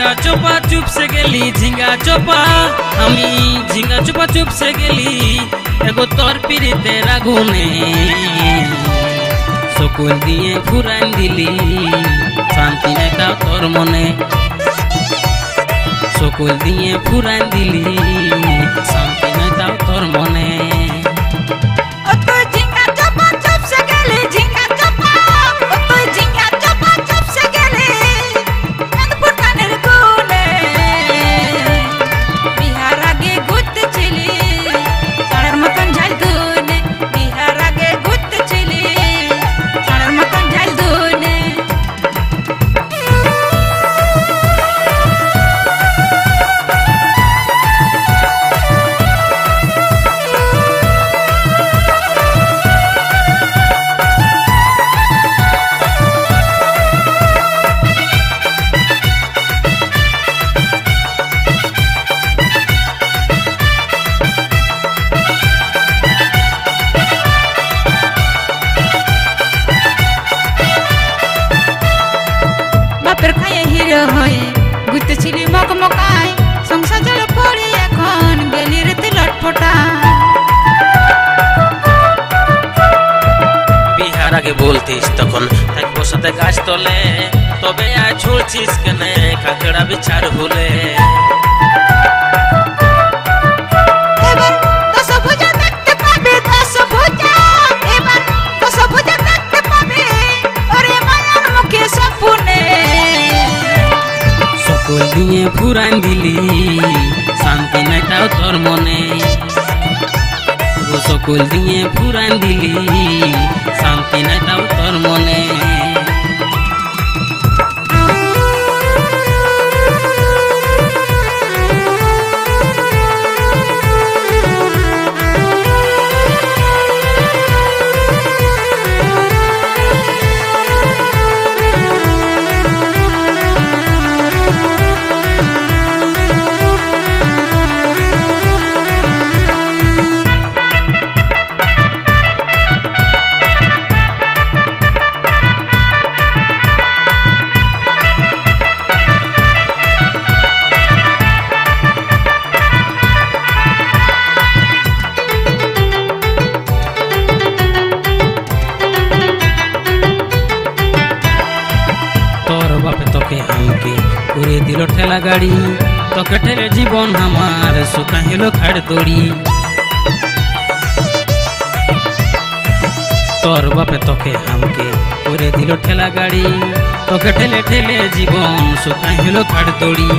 झिंगा चोपा चुप से गेली झिंगा चोपा आमी झिंगा चोपा चुप से गेली एगो तोर पीड़िते रागुने सकल दिए फुरान दिली शांति नहीं था तोर मने सकल दिए फुरान दिली शांति नहीं था तोर मने गुते छिली मक मकाई संसार जल पड़ी এখন গেলি রে লটপটা বিহার আগে বলতিস তখন থাকবো সাথে গাছ তলে তবে আজ ছুড়ছিস কেনে কাকড়া বিচার ভুলে এবার দশ ভুজা দেখতে পাবে দশ ভুজা এবার দশ ভুজা দেখতে পাবে ওরে মায়ার মুখে সপুনে सकल दिए फुरान दिली शांति नहीं था तोर मने सकल दिए फुरान दिली शांति नहीं था तोर मने उरे दिलो ठेला गाड़ी तोके ठेले जीवन हमार सुखा हेलो खाड़ तोड़ी तोर बापे तोके हमके उरे दिलो ठेला गाड़ी तोके ठेले ठेले जीवन सुखा हेलो खाड़ तोड़ी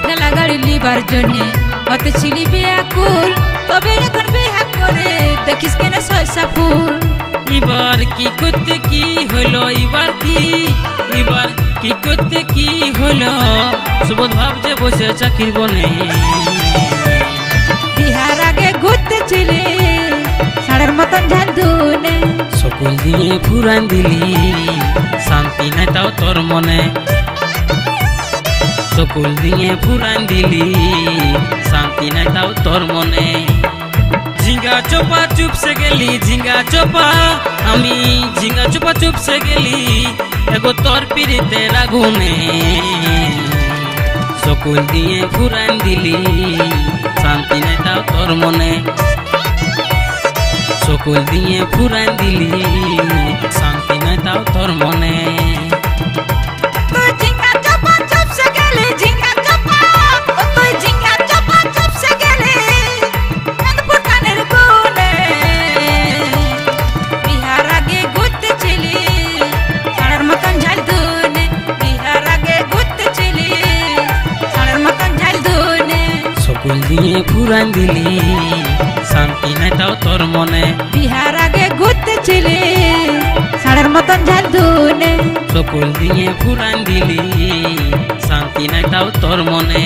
ठेला गाड़ी लिबार जन्ने अते छिली बेआकुल तबे এখন বিয়া করে দেখিস কেন সয়সা ফুল এবার কি করতে কি হলো এবার কি করতে কি হলো সুবোধ ভাবছে বসে চাকরির বনে বিহার আগে ঘুরতে ছিলে সাড়ের মতন ঝাল ধুনে সকল দিয়ে ফুরান দিলি শান্তি নাই তাও তোর মনে সকল দিয়ে ফুরান দিলি শান্তি নাই তাও তোর মনে झिंगा चोपा चुप से गेली झिंगा चोपा आमी झिंगा चोपा चुप से गेली एगो तोर पीड़िते रागुने सकल दिए फुरान दिली शांति नहीं था तोर मने सकल दिए फुरान दिली शांति नहीं था तोर मने सकल दिए फुरान दिली शांति नहीं था तोर मने বিহার আগে ঘুরতে ছিলে সাড়ের মতন ঝাল ধুনে सकल दिए फुरान दिली शांति नहीं था तोर मने।